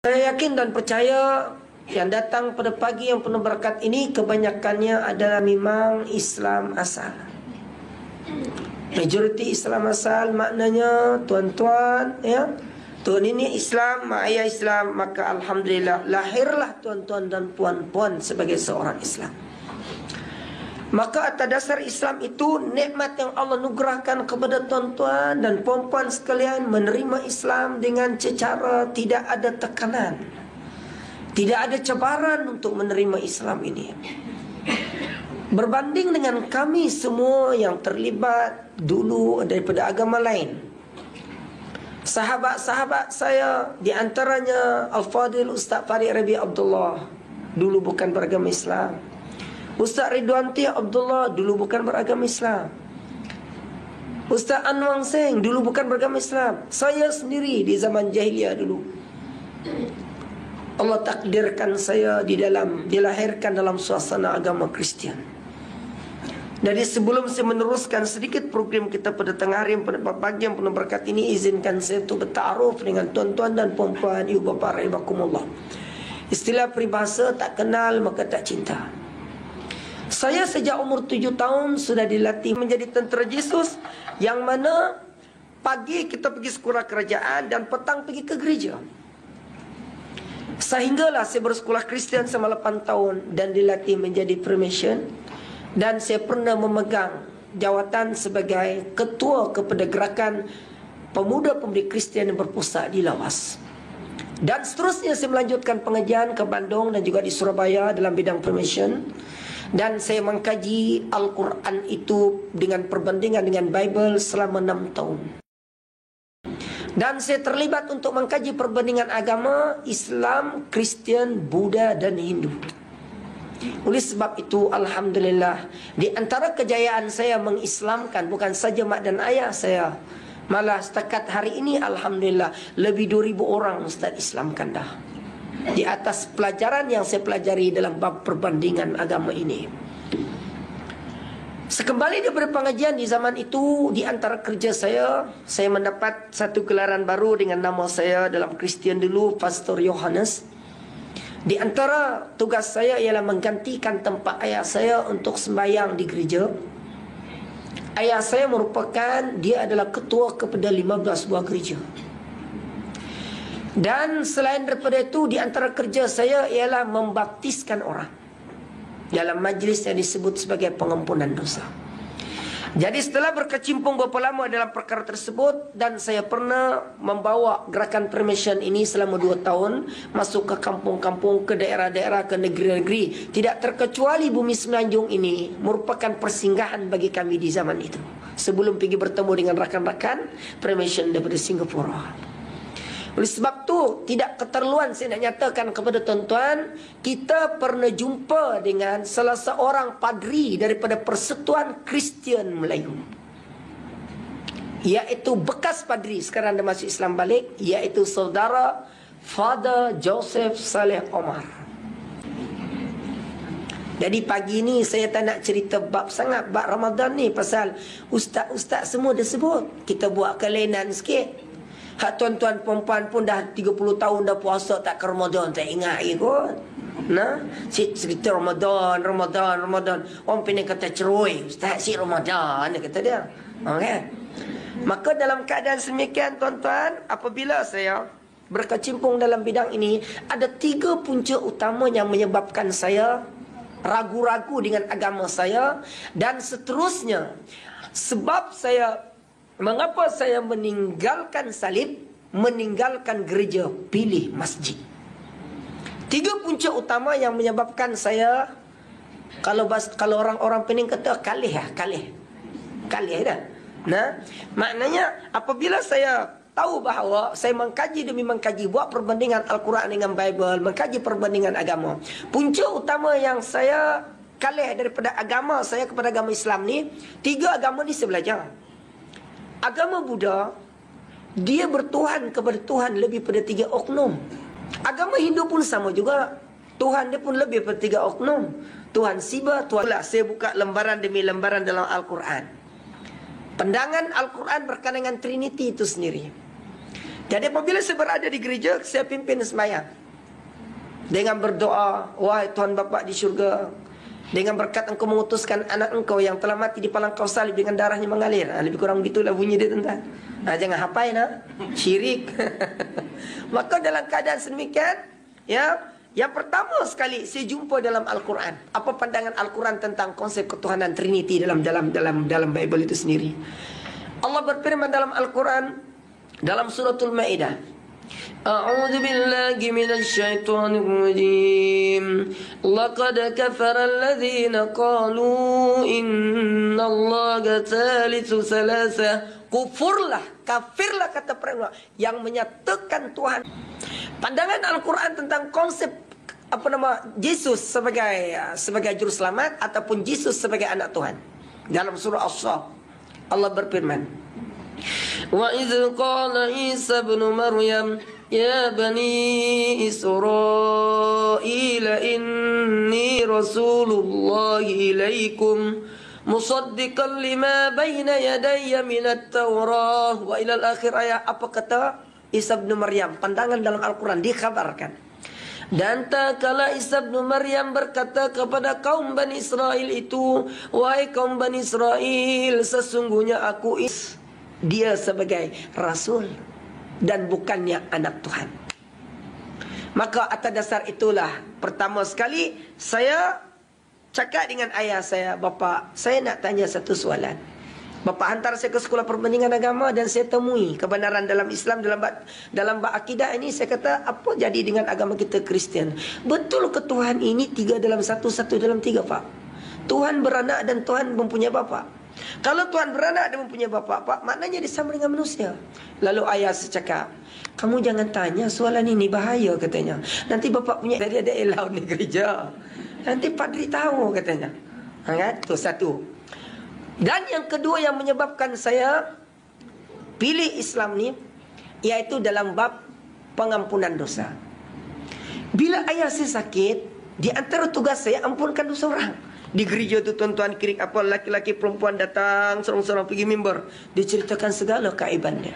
Saya yakin dan percaya yang datang pada pagi yang penuh berkat ini kebanyakannya adalah memang Islam asal. Majoriti Islam asal maknanya tuan-tuan ya. Tuan ini Islam, mak ayah Islam, maka alhamdulillah lahirlah tuan-tuan dan puan-puan sebagai seorang Islam. Maka atas dasar Islam itu nikmat yang Allah nugerahkan kepada tuan-tuan dan puan-puan sekalian menerima Islam dengan secara tidak ada tekanan, tidak ada cabaran untuk menerima Islam ini. Berbanding dengan kami semua yang terlibat dulu daripada agama lain. Sahabat-sahabat saya di antaranya Al-Fadil Ustaz Farid Rabi Abdullah dulu bukan beragama Islam. Ustaz Ridwan Tia Abdullah dulu bukan beragama Islam. Ustaz Anwang Seng dulu bukan beragama Islam. Saya sendiri di zaman jahiliyah dulu, Allah takdirkan saya dilahirkan dalam suasana agama Kristian. Dari sebelum saya meneruskan sedikit program kita pada tengah hari yang pagi yang penuh berkat ini, izinkan saya untuk bertaaruf dengan tuan-tuan dan puan-puan, ibu bapa rahimakumullah. Istilah peribahasa tak kenal maka tak cinta. Saya sejak umur 7 tahun sudah dilatih menjadi tentera Jesus, yang mana pagi kita pergi sekolah kerajaan dan petang pergi ke gereja. Sehinggalah saya bersekolah Kristian selama 8 tahun dan dilatih menjadi Freemason. Dan saya pernah memegang jawatan sebagai ketua kepada gerakan pemuda-pemudi Kristian yang berpusat di Lawas. Dan seterusnya saya melanjutkan pengajian ke Bandung dan juga di Surabaya dalam bidang Freemason. Dan saya mengkaji Al-Quran itu dengan perbandingan dengan Bible selama 6 tahun. Dan saya terlibat untuk mengkaji perbandingan agama Islam, Kristian, Buddha dan Hindu. Oleh sebab itu alhamdulillah, di antara kejayaan saya mengislamkan bukan saja mak dan ayah saya, malah setakat hari ini alhamdulillah lebih 2,000 orang Ustaz islamkan dah, di atas pelajaran yang saya pelajari dalam bab perbandingan agama ini. Sekembali daripada pengajian di zaman itu, di antara kerja saya mendapat satu gelaran baru dengan nama saya dalam Kristian dulu, Pastor Yohanes. Di antara tugas saya ialah menggantikan tempat ayah saya untuk sembahyang di gereja. Ayah saya merupakan, dia adalah ketua kepada 15 buah gereja. Dan selain daripada itu, di antara kerja saya ialah membaptiskan orang dalam majlis yang disebut sebagai pengampunan dosa. Jadi setelah berkecimpung beberapa lama dalam perkara tersebut, dan saya pernah membawa gerakan Freemason ini selama 2 tahun, masuk ke kampung-kampung, ke daerah-daerah, ke negeri-negeri, tidak terkecuali Bumi Semenanjung ini merupakan persinggahan bagi kami di zaman itu, sebelum pergi bertemu dengan rakan-rakan Freemason daripada Singapura. Oleh sebab tu, tidak keterluan saya nak nyatakan kepada tuan-tuan, kita pernah jumpa dengan salah seorang padri daripada Persekutuan Kristian Melayu, iaitu bekas padri, sekarang dia masuk Islam balik, iaitu saudara Father Joseph Saleh Omar. Jadi pagi ni saya tak nak cerita bab sangat bab Ramadan ni, pasal ustaz-ustaz semua dia sebut. Kita buat kelainan sikit. Hak tuan-tuan perempuan pun dah 30 tahun dah puasa tak ke Ramadan, tak ingat lagi kot. Nah, cerita Ramadan. Orang Penang kata ceroi, ustaz si Ramadan, kata dia. Okay. Maka dalam keadaan semikian tuan-tuan, apabila saya berkecimpung dalam bidang ini, ada 3 punca utama yang menyebabkan saya ragu-ragu dengan agama saya. Dan seterusnya, sebab saya, mengapa saya meninggalkan salib, meninggalkan gereja, pilih masjid. 3 punca utama yang menyebabkan saya, kalau orang-orang Pening kata kalih dah. Nah, maknanya apabila saya tahu bahawa saya mengkaji demi mengkaji, buat perbandingan Al-Quran dengan Bible, mengkaji perbandingan agama, punca utama yang saya kalih daripada agama saya kepada agama Islam ni, 3 agama ni saya belajar. Agama Buddha, dia bertuhan kepada Tuhan lebih pada 3 oknum. Agama Hindu pun sama juga. Tuhan dia pun lebih pada 3 oknum. Tuhan Siva, Tuhan lah. Saya buka lembaran demi lembaran dalam Al-Quran. Pandangan Al-Quran berkaitan dengan Trinity itu sendiri. Jadi apabila saya berada di gereja, saya pimpin sembahyang dengan berdoa, wahai Tuhan Bapa di syurga, dengan berkat Engkau mengutuskan anak Engkau yang telah mati di palangkau salib dengan darahnya mengalir. Lebih kurang begitulah bunyi dia, tuan-tuan. Jangan hafal, syirik. Maka dalam keadaan sedemikian, yang pertama sekali saya jumpa dalam Al-Quran. Apa pandangan Al-Quran tentang konsep ketuhanan Trinity dalam Bible itu sendiri. Allah berfirman dalam Al-Quran dalam suratul Maidah, A'udzu billahi minasy syaithanir rajim. Laqad kafara alladziina qalu innallaha tsalitsu tsalasah. Kafirlah kata para ulama yang menyatakan Tuhan. Pandangan Al-Quran tentang konsep Yesus sebagai juru selamat ataupun Yesus sebagai anak Tuhan. Dalam surah As-Saff Allah berfirman, Wa idh qala Isa ibn Maryam ya bani Israil inni Rasulullah ilaikum musaddiqan lima baina yadayya minat Taurah wa ilal akhir ayat. Apa kata Isa bin Maryam? Pandangan dalam Al-Quran dikabarkan, dan tak kala Isa bin Maryam berkata kepada kaum Bani Israel itu, wahai kaum Bani Israel, sesungguhnya aku dia sebagai Rasul dan bukannya anak Tuhan. Maka atas dasar itulah pertama sekali saya cakap dengan ayah saya, bapa, saya nak tanya satu soalan. Bapa hantar saya ke sekolah perbandingan agama dan saya temui kebenaran dalam Islam, dalam bab akidah ini. Saya kata, apa jadi dengan agama kita Kristian? Betul ke Tuhan ini tiga dalam satu, satu dalam tiga, Pak? Tuhan beranak dan Tuhan mempunyai bapa. Kalau Tuhan beranak dan mempunyai bapa, Pak, maknanya dia sama dengan manusia. Lalu ayah saya cakap, kamu jangan tanya soalan ini, bahaya katanya. Nanti bapak punya dari ada elau ni gereja. Nanti padri tahu katanya. Kan? Itu satu. Dan yang kedua yang menyebabkan saya pilih Islam ni, iaitu dalam bab pengampunan dosa. Bila ayah saya sakit, di antara tugas saya ampunkan dosa orang. Di gereja tu tuan-tuan kiri apa laki-laki perempuan datang sorang-sorang pergi mimbar, diceritakan segala kaibannya.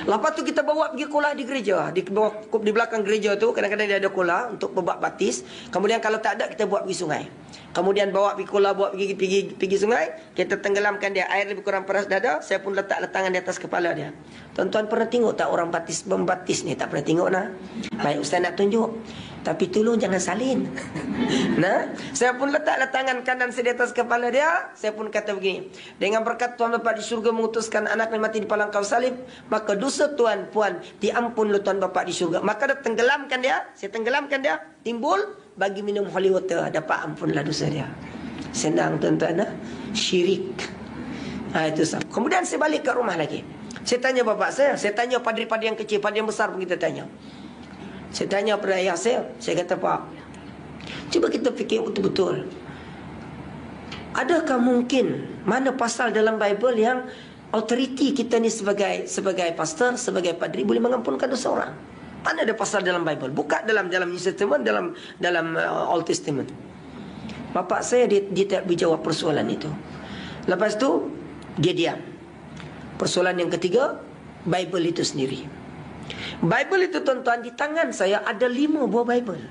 Lepas tu kita bawa pergi kolah di gereja. Di belakang gereja tu kadang-kadang dia ada kolah untuk bebak baptis. Kemudian kalau tak ada kita buat pergi sungai. Kemudian bawa pergi kolah, bawa pergi sungai, kita tenggelamkan dia, air lebih kurang peras dada, saya pun letak tangan di atas kepala dia. Tuan-tuan pernah tengok tak orang membaptis ni? Tak pernah tengok nah. Baik, ustaz nak tunjuk. Tapi tolong jangan salin. Nah, saya pun letaklah tangan kanan saya di atas kepala dia. Saya pun kata begini, dengan berkat Tuhan Bapa di surga mengutuskan anak yang mati di palangkau salib, maka dosa tuan puan diampun oleh Tuhan Bapa di surga. Maka dia tenggelamkan dia, saya tenggelamkan dia, timbul bagi minum holy water, dapat ampunlah dosa dia. Senang tuan-tuan, syirik. Itu sama. Kemudian saya balik ke rumah lagi. Saya tanya bapak saya tanya padri-padri yang kecil, padri yang besar pun kita tanya. Saya tanya pada ayah saya kata, Pak, cuba kita fikir betul-betul. Adakah mungkin mana pasal dalam Bible yang autoriti kita ni sebagai pastor, sebagai padri boleh mengampunkan dosa orang? Mana ada pasal dalam Bible? Buka dalam New Testament, dalam Old Testament. Bapak saya dia tak berjawab persoalan itu. Lepas tu dia diam. Persoalan yang ketiga, Bible itu sendiri. Bible itu tuan-tuan, di tangan saya ada 5 buah Bible.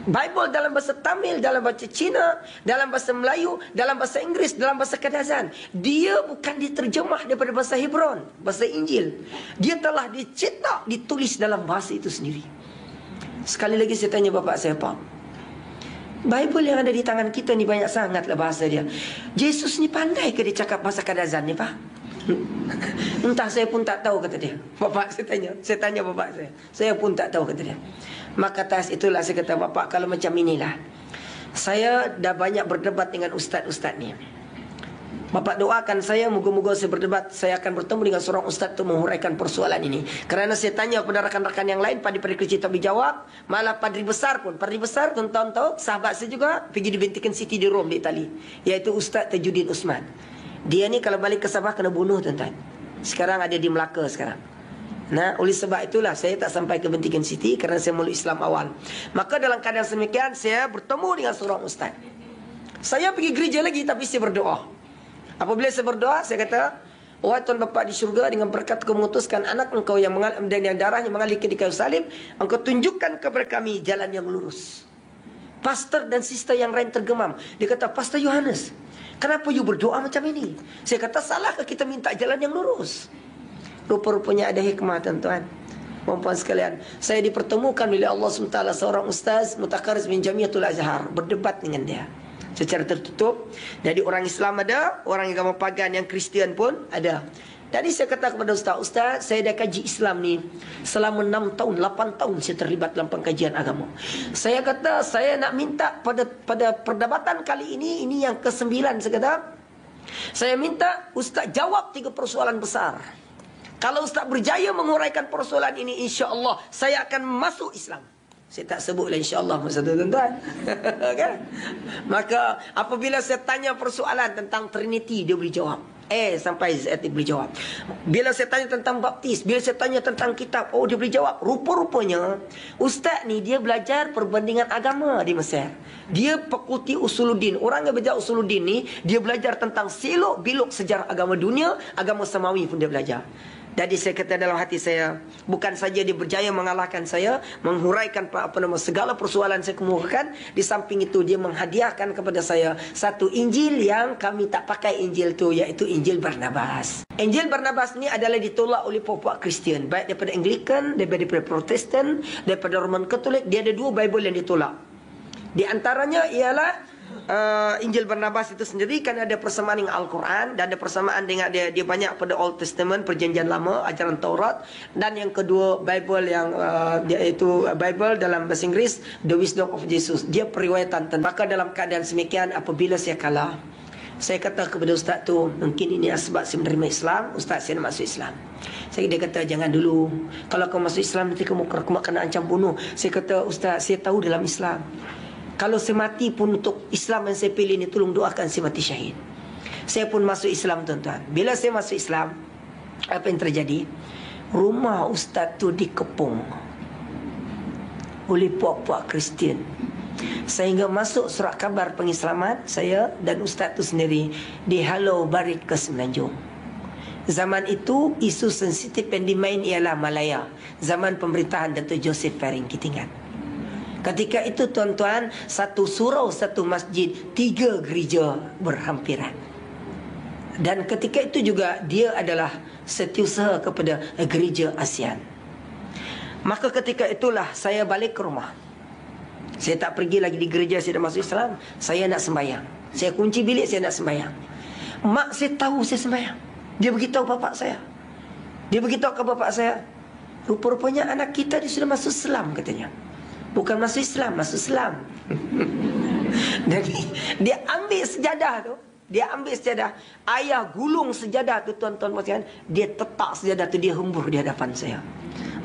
Bible dalam bahasa Tamil, dalam bahasa Cina, dalam bahasa Melayu, dalam bahasa Inggeris, dalam bahasa Kadazan. Dia bukan diterjemah daripada bahasa Hebron, bahasa Injil. Dia telah dicetak, ditulis dalam bahasa itu sendiri. Sekali lagi saya tanya bapak saya, Pak, Bible yang ada di tangan kita ni banyak sangatlah bahasa dia. Yesus ni pandai ke dia cakap bahasa Kadazan ni, Pak? Entah, saya pun tak tahu, kata dia. Bapak saya tanya bapak saya pun tak tahu, kata dia. Maka atas itulah saya kata, bapak, kalau macam inilah, saya dah banyak berdebat dengan ustaz-ustaz ni. Bapak doakan saya, moga-moga saya berdebat, saya akan bertemu dengan seorang ustaz untuk menguraikan persoalan ini. Kerana saya tanya kepada rakan-rakan yang lain, padri-padri kecil tak dijawab. Malah padri besar pun, padri besar tuan-tuan tahu, sahabat saya juga pergi di Vatican City di Rom, di Itali, iaitu Ustaz Tajuddin Usman. Dia ni kalau balik ke Sabah kena bunuh, tuan-tuan. Sekarang ada di Melaka sekarang. Nah, oleh sebab itulah saya tak sampai ke Vatican City, kerana saya meluk Islam awal. Maka dalam keadaan semikian, saya bertemu dengan seorang ustaz. Saya pergi gereja lagi, tapi saya berdoa. Apabila saya berdoa, saya kata, Wahai Tuhan Bapa di syurga, dengan berkat Kau mengutuskan anak Engkau yang darahnya mengalir di kayu salib, Engkau tunjukkan kepada kami jalan yang lurus. Pastor dan sister yang lain tergemam. Dia kata, Pastor Yohanes, kenapa you berdoa macam ini? Saya kata, salahkah kita minta jalan yang lurus? Rupa-rupanya ada hikmah, tuan-tuan. Puan-puan sekalian, saya dipertemukan oleh Allah SWT seorang ustaz Mutakaris bin Jamiatul Azhar, berdebat dengan dia secara tertutup. Jadi orang Islam ada, orang agama pagan yang Kristian pun ada. Jadi saya kata kepada ustaz, saya dah kaji Islam ni selama 6 tahun, 8 tahun saya terlibat dalam pengkajian agama. Saya kata, saya nak minta pada perdebatan kali ini yang ke-9, saya kata, saya minta ustaz jawab 3 persoalan besar. Kalau ustaz berjaya menguraikan persoalan ini, insya-Allah saya akan masuk Islam. Saya tak sebutlah insya-Allah masa tu, tuan-tuan. Kan? Maka apabila saya tanya persoalan tentang Trinity, dia boleh jawab. Sampai Z boleh jawab. Bila saya tanya tentang baptis, bila saya tanya tentang kitab, dia boleh jawab. Rupa-rupanya ustaz ni dia belajar perbandingan agama di Mesir. Dia fakulti Usuluddin. Orang yang belajar Usuluddin ni, dia belajar tentang selok biluk sejarah agama dunia, agama samawi pun dia belajar. Jadi saya kata dalam hati saya, bukan saja dia berjaya mengalahkan saya, menghuraikan segala persoalan saya kemukakan, di samping itu dia menghadiahkan kepada saya satu Injil yang kami tak pakai Injil tu, iaitu Injil Barnabas. Injil Barnabas ni adalah ditolak oleh puak-puak Kristian, baik daripada Anglican, daripada Protestan, daripada Roman Katolik. Dia ada 2 Bible yang ditolak. Di antaranya ialah Injil Barnabas itu sendiri, kan ada persamaan dengan Al-Quran, dan ada persamaan dengan dia banyak pada Old Testament, perjanjian lama, ajaran Taurat. Dan yang kedua, Bible yang iaitu Bible dalam bahasa Inggeris, The Wisdom of Jesus. Dia periwayatan. Maka dalam keadaan semikian, apabila saya kalah, saya kata kepada ustaz tu, mungkin ini sebab saya menerima Islam, ustaz saya nak masuk Islam. Dia kata, jangan dulu. Kalau kau masuk Islam, nanti kamu kena ancam bunuh. Saya kata, ustaz, saya tahu dalam Islam, kalau saya mati pun untuk Islam yang saya pilih ni, tolong doakan saya mati syahid. Saya pun masuk Islam, tuan-tuan. Bila saya masuk Islam, apa yang terjadi? Rumah ustaz tu dikepung oleh puak-puak Kristian. Sehingga masuk surat khabar pengislaman, saya dan ustaz tu sendiri dihalau balik ke Semenanjung. Zaman itu isu sensitif yang dimain ialah Malaya, zaman pemerintahan Datuk Joseph Faring Kitingan. Ketika itu, tuan-tuan, satu surau, satu masjid, 3 gereja berhampiran. Dan ketika itu juga dia adalah setiausaha kepada gereja ASEAN. Maka ketika itulah saya balik ke rumah. Saya tak pergi lagi di gereja, saya dah masuk Islam. Saya nak sembahyang. Saya kunci bilik, saya nak sembahyang. Mak saya tahu saya sembahyang. Dia beritahu bapak saya. Dia beritahu ke bapak saya, rupa-rupanya anak kita dia sudah masuk Islam, katanya. Bukan masuk Islam, masuk Islam. Jadi dia ambil sejadah tu, dia ambil sejadah, ayah gulung sejadah tu, tuan-tuan sekalian, dia tetak sejadah tu, dia hembur di hadapan saya.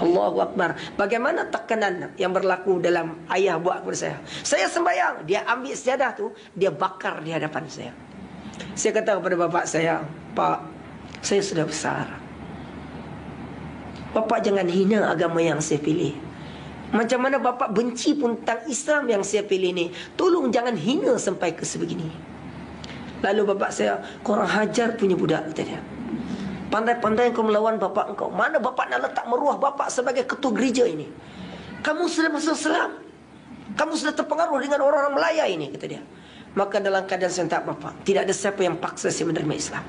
Allahu Akbar. Bagaimana tekanan yang berlaku dalam ayah buat kepada saya. Saya sembahyang, dia ambil sejadah tu, dia bakar di hadapan saya. Saya kata kepada bapak saya, Pak, saya sudah besar. Bapak jangan hina agama yang saya pilih. Macam mana bapak benci pun tentang Islam yang saya pilih ni, tolong jangan hina sampai ke sebegini. Lalu bapak saya, korang hajar punya budak, kata dia. Pandai-pandai kau melawan bapak engkau. Mana bapak nak letak meruah bapak sebagai ketua gereja ini? Kamu sudah masuk Islam, kamu sudah terpengaruh dengan orang-orang Melaya ini, kata dia. Maka dalam keadaan saya tak bapak, tidak ada siapa yang paksa saya menerima Islam.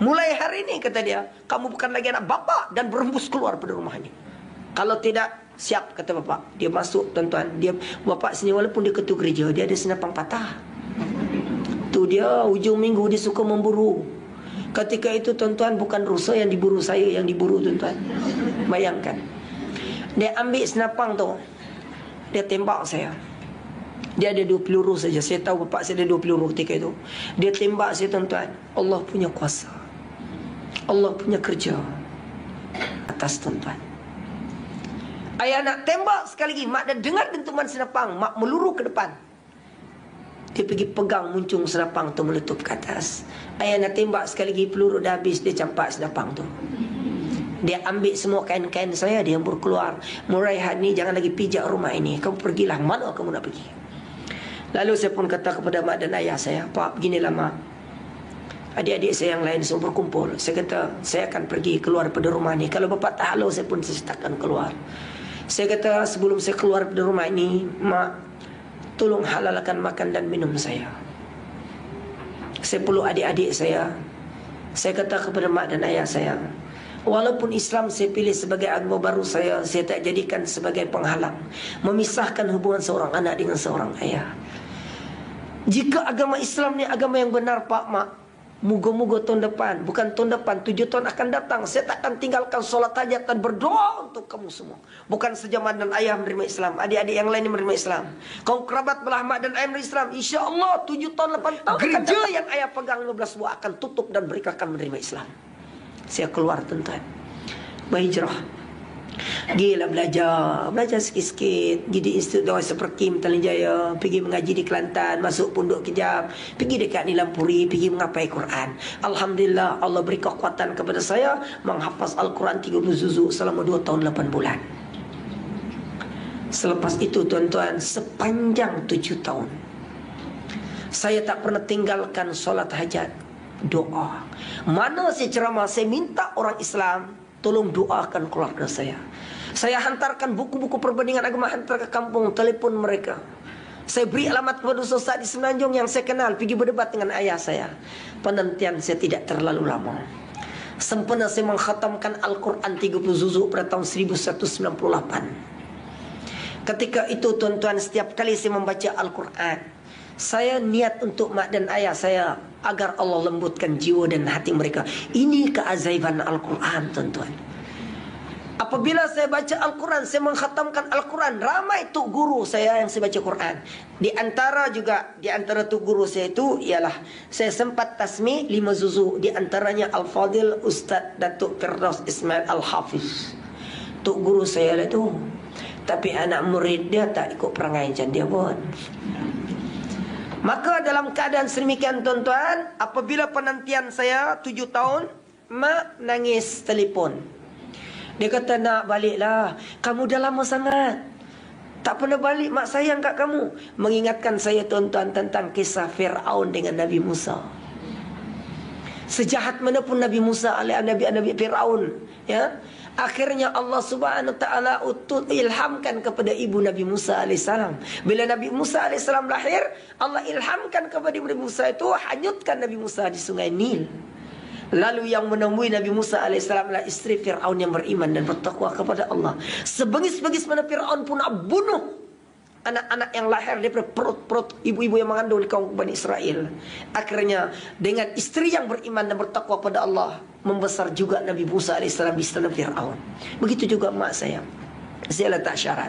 Mulai hari ini, kata dia, kamu bukan lagi anak bapak, dan berembus keluar pada rumah ini. Kalau tidak, siap, kata bapak. Dia masuk, tuan-tuan. Dia bapak sini walaupun dia ketua gereja, dia ada senapang patah. Tu dia hujung minggu dia suka memburu. Ketika itu, tuan-tuan, bukan rusa yang diburu saya, yang diburu, tuan-tuan. Bayangkan. Dia ambil senapang tu, dia tembak saya. Dia ada 2 peluru saja. Saya tahu bapak saya ada 2 peluru ketika itu. Dia tembak saya, tuan-tuan. Allah punya kuasa, Allah punya kerja atas, tuan-tuan. Ayah nak tembak sekali lagi, mak dah dengar dentuman senapang, mak meluru ke depan. Dia pergi pegang muncung senapang tu, meletup ke atas. Ayah nak tembak sekali lagi, peluru dah habis, dia campak senapang tu. Dia ambil semua kain-kain saya, dia hembur keluar. Mulai hari ni jangan lagi pijak rumah ini, kamu pergilah, mana kamu nak pergi. Lalu saya pun kata kepada mak dan ayah saya, Pak, beginilah mak, Adik-adik saya yang lain semua berkumpul. Saya kata, saya akan pergi keluar pada rumah ni. Kalau bapak tak halau, saya pun akan keluar. Saya kata, sebelum saya keluar pada rumah ini, mak, tolong halalkan makan dan minum saya. Saya peluk adik-adik saya. Saya kata kepada mak dan ayah saya, walaupun Islam saya pilih sebagai agama baru saya tak jadikan sebagai penghalang memisahkan hubungan seorang anak dengan seorang ayah. Jika agama Islam ni agama yang benar, Pak Mak, moga-moga tahun depan, bukan tahun depan, 7 tahun akan datang, saya tak akan tinggalkan solat hajat dan berdoa untuk kamu semua. Bukan sejaman dan ayah menerima Islam, adik-adik yang lain menerima Islam, kaum kerabat belah mak dan ayah menerima Islam. InsyaAllah 7 tahun 8 tahun gereja yang ayah pegang 15 buah akan tutup dan mereka akan menerima Islam. Saya keluar tuan-tuan, berhijrah. Gila belajar sikit-sikit. Di Institut Dawai Seperkim Petaling Jaya, pergi mengaji di Kelantan, masuk pondok kejap, pergi dekat Nilampuri, pergi mengapai Quran. Alhamdulillah, Allah beri kekuatan kepada saya menghafaz Al-Quran 30 juzuk selama 2 tahun 8 bulan. Selepas itu tuan-tuan, sepanjang 7 tahun saya tak pernah tinggalkan solat hajat, doa. Mana saya ceramah, saya minta orang Islam tolong doakan keluarga saya. Saya hantarkan buku-buku perbandingan agama, hantar ke kampung, telefon mereka. Saya beri alamat kepada Ustaz di Semenanjung yang saya kenal, pergi berdebat dengan ayah saya. Penantian saya tidak terlalu lama. Sempena saya mengkhatamkan Al-Quran 30 juzuk pada tahun 1198. Ketika itu tuan-tuan, setiap kali saya membaca Al-Quran, saya niat untuk mak dan ayah saya agar Allah lembutkan jiwa dan hati mereka. Ini keajaiban Al-Quran tuan-tuan. Apabila saya baca Al-Quran, saya mengkhatamkan Al-Quran, ramai tuk guru saya yang saya baca Quran. Di antara tuk guru saya itu ialah saya sempat tasmi 5 juzuk, di antaranya Al-Fadil Ustaz Datuk Firdaus Ismail Al-Hafiz. Tuk guru saya lah tu. Tapi anak murid dia tak ikut perangai macam dia pun. Maka dalam keadaan sedemikian tuan-tuan, apabila penantian saya 7 tahun, mak nangis telefon. Dia kata, nak baliklah, kamu dah lama sangat tak pernah balik, mak sayang kat kamu. Mengingatkan saya tuan-tuan tentang kisah Fir'aun dengan Nabi Musa. Sejahat mana pun Nabi Musa, Nabi Fir'aun, ya, akhirnya Allah Subhanahu Wa Taala ilhamkan kepada ibu Nabi Musa alaihissalam. Bila Nabi Musa alaihissalam lahir, Allah ilhamkan kepada ibu Nabi Musa itu hanyutkan Nabi Musa di sungai Nil. Lalu yang menemui Nabi Musa alaihissalam adalah isteri Fir'aun yang beriman dan bertakwa kepada Allah. Sebengis-bengis mana Fir'aun pun nak bunuh anak-anak yang lahir daripada perut ibu-ibu yang mengandung di kaum Bani Israel. Akhirnya dengan isteri yang beriman dan bertakwa pada Allah, membesar juga Nabi Musa AS di istana Fir'aun. Begitu juga mak saya. Saya letak syarat.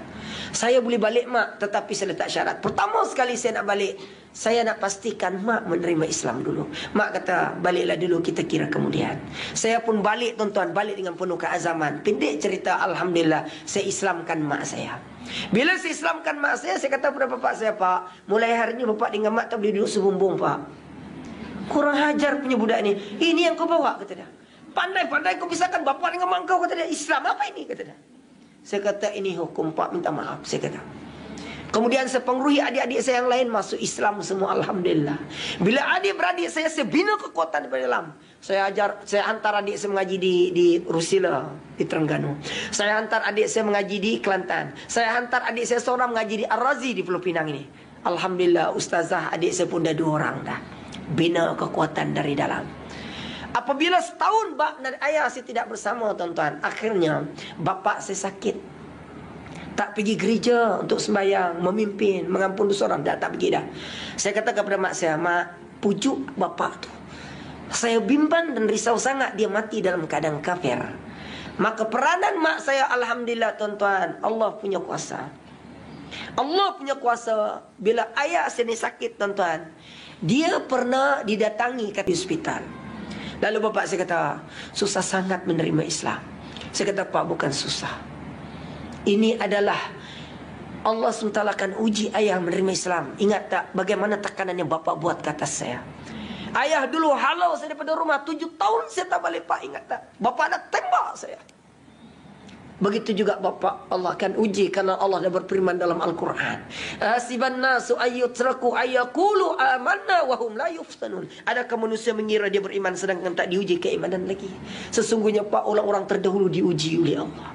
Saya boleh balik mak, tetapi saya letak syarat. Pertama sekali saya nak balik, saya nak pastikan mak menerima Islam dulu. Mak kata, baliklah dulu, kita kira kemudian. Saya pun balik tuan-tuan, balik dengan penuh keazaman. Pendek cerita, alhamdulillah, saya Islamkan mak saya. Bila saya Islamkan mak saya kata kepada bapak saya, Pak, mulai hari ini bapak dengan mak tak boleh duduk sebumbung, Pak. Kurang hajar punya budak ni. Ini yang kau bawa, kata dia. Pandai-pandai kau pisahkan bapak dengan mak kau, kata dia. Islam apa ini, kata dia. Saya kata, ini hukum Pak, minta maaf, saya kata. Kemudian saya pengaruhi adik-adik saya yang lain masuk Islam semua, alhamdulillah. Bila adik-beradik saya bina kekuatan daripada dalam. Saya hantar adik saya mengaji di Rusila, di Terengganu. Saya hantar adik saya mengaji di Kelantan. Saya hantar adik saya seorang mengaji di Ar-Razi di Pulau Pinang ini. Alhamdulillah, ustazah adik saya pun dah 2 orang dah. Bina kekuatan dari dalam. Apabila setahun bap dan ayah saya tidak bersama tuan-tuan, akhirnya bapak saya sakit. Tak pergi gereja untuk sembahyang, memimpin, mengampun dosa orang, tak pergi dah. Saya kata kepada mak saya, mak, pujuk bapak tu. Saya bimbang dan risau sangat dia mati dalam keadaan kafir. Maka peranan mak saya, alhamdulillah tuan-tuan, Allah punya kuasa. Allah punya kuasa. Bila ayah saya ni sakit tuan-tuan, dia pernah didatangi ke hospital. Lalu bapak saya kata, susah sangat menerima Islam. Saya kata, Pak, bukan susah. Ini adalah Allah SWT akan uji ayah menerima Islam. Ingat tak bagaimana tekanan yang bapak buat ke atas saya? Ayah dulu halau saya daripada rumah 7 tahun saya tak balik, Pak. Ingat tak? Bapak nak tembak saya. Begitu juga Bapak, Allah akan uji karena Allah dah berfirman dalam Al-Quran. Hasiban nasu ayyutraku ayyaqulu amanna wa hum la yuftanun. Adakah manusia mengira dia beriman sedangkan tak diuji keimanan lagi? Sesungguhnya Pak, orang-orang terdahulu diuji oleh Allah.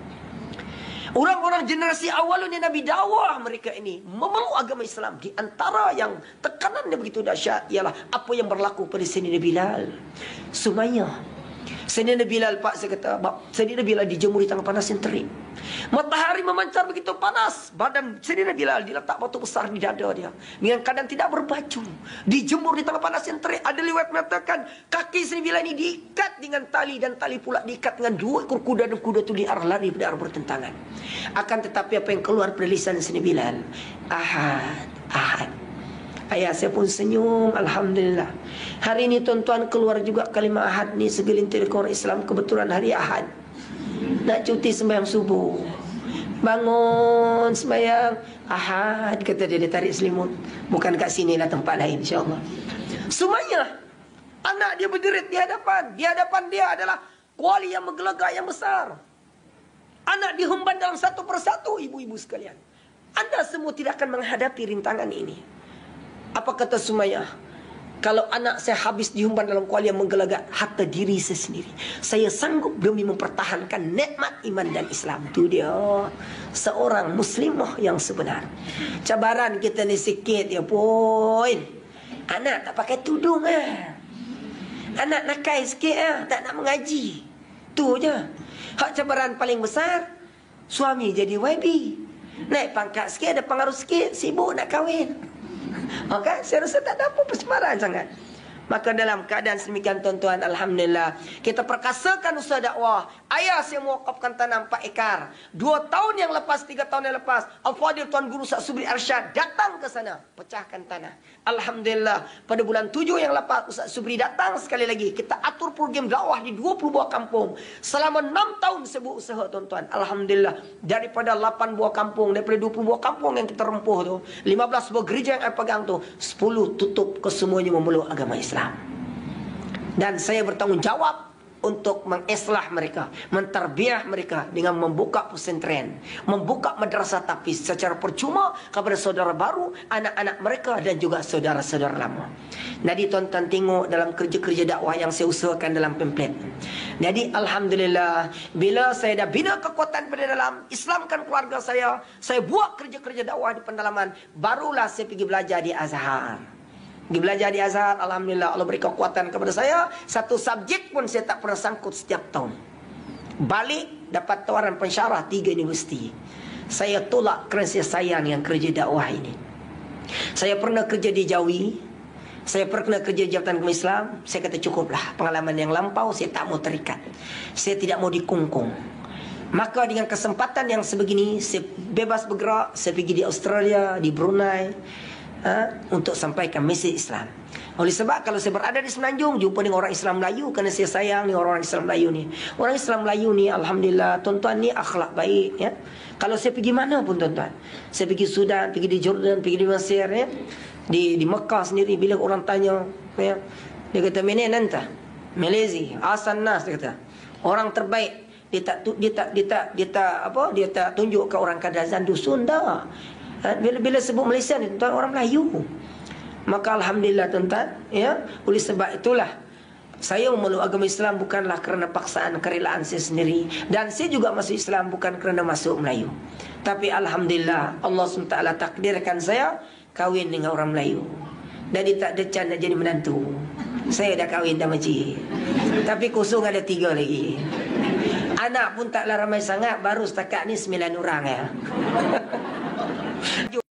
Orang-orang generasi awalnya Nabi dakwah mereka ini memeluk agama Islam. Di antara yang tekanannya begitu dahsyat ialah apa yang berlaku pada Sayyidina Bilal, Sumayyah. Sayyidina Bilal, Pak, saya kata, Sayyidina Bilal dijemur di tengah panas yang terik. Matahari memancar begitu panas. Badan Sayyidina Bilal diletak batu besar di dada dia. Dengan keadaan tidak berbaju. Dijemur di tengah panas yang terik. Ada riwayat mengatakan kaki Sayyidina Bilal ini diikat dengan tali. Dan tali pula diikat dengan 2 ekor kuda. Dan kuda itu diarah lari pada arah bertentangan. Akan tetapi apa yang keluar dari lisan Sayyidina Bilal? Ahad, Ahad. Ayah saya pun senyum, Alhamdulillah. Hari ini tuan-tuan keluar juga kalimah Ahad ni segelintir orang Islam. Kebetulan hari Ahad nak cuti sembahyang subuh. Bangun sembahyang Ahad, kata dia tarik selimut. Bukan kat sini lah, tempat lain insyaAllah. Sumayyah, anak dia berdiri di hadapan. Di hadapan dia adalah kuali yang menggelegak yang besar. Anak dihemban dalam satu persatu. Ibu-ibu sekalian, anda semua tidak akan menghadapi rintangan ini. Apa kata Sumayyah? Kalau anak saya habis dihumban dalam kuali yang menggelegak, harta diri saya sendiri, saya sanggup demi mempertahankan nikmat iman dan Islam. Itu dia seorang muslimah yang sebenar. Cabaran kita ni sikit ya pun. Anak tak pakai tudung Anak nakai sikit tak nak mengaji. Tu je. Hak cabaran paling besar, suami jadi YB. Naik pangkat sikit, ada pengaruh sikit, sibuk nak kahwin. Okay? Saya rasa tak ada apa persembaran sangat. Maka dalam keadaan sedemikian tuan-tuan, Alhamdulillah, kita perkasakan usaha dakwah. Ayah saya mewakafkan tanah 4 ekar. 2 tahun yang lepas, 3 tahun yang lepas, Al-Fadhil Tuan Guru Ustaz Subri Arsyad datang ke sana, pecahkan tanah. Alhamdulillah, pada bulan 7 yang lepas, Ustaz Subri datang sekali lagi. Kita atur program dakwah di 20 buah kampung. Selama 6 tahun saya buat usaha tuan-tuan. Alhamdulillah, daripada 8 buah kampung, daripada 20 buah kampung yang kita rempuh tu, 15 buah gereja yang saya pegang tu, 10 tutup kesemuanya memeluk agama Islam. Dan saya bertanggungjawab untuk mengislah mereka, mentarbiah mereka dengan membuka pesantren, membuka madrasah tahfiz secara percuma kepada saudara baru, anak-anak mereka dan juga saudara-saudara lama. Jadi tuan-tuan tengok dalam kerja-kerja dakwah yang saya usahakan dalam pamflet. Jadi Alhamdulillah, bila saya dah bina kekuatan pada dalam, Islamkan keluarga saya buat kerja-kerja dakwah di pendalaman, barulah saya pergi belajar di Azhar. Pergi belajar di Azhar, Alhamdulillah Allah beri kekuatan kepada saya. Satu subjek pun saya tak pernah sangkut setiap tahun. Balik dapat tawaran pensyarah 3 universiti. Saya tolak kerana saya sayang yang kerja dakwah ini. Saya pernah kerja di Jawi, saya pernah kerja di Jabatan Agama Islam. Saya kata cukuplah, pengalaman yang lampau saya tak mau terikat. Saya tidak mau dikungkung. Maka dengan kesempatan yang sebegini, saya bebas bergerak. Saya pergi di Australia, di Brunei, untuk sampaikan mesej Islam. Oleh sebab kalau saya berada di Semenanjung, jumpa dengan orang Islam Melayu, kerana saya sayang ni orang Islam Melayu ni. Orang Islam Melayu ni Alhamdulillah tuan-tuan ni akhlak baik ya. Kalau saya pergi mana pun tuan-tuan, saya pergi Sudan, pergi di Jordan, pergi di Mesir ya, di Mekah sendiri, bila orang tanya ya, dia kata menen anta Malaysia asan nas, dia kata orang terbaik. Dia tak tunjuk ke orang Kadazan dusun dah. Bila sebut Malaysia ni tuan, orang Melayu. Maka Alhamdulillah tuan-tuan ya, oleh sebab itulah saya memeluk agama Islam bukanlah kerana paksaan kerelaan saya sendiri, dan saya juga masuk Islam bukan kerana masuk Melayu. Tapi Alhamdulillah Allah SWT takdirkan saya kahwin dengan orang Melayu. Jadi tak ada can nak jadi menantu. Saya dah kahwin dah makcik, tapi kosong ada 3 lagi. Anak pun taklah ramai sangat, baru setakat ni 9 orang ya.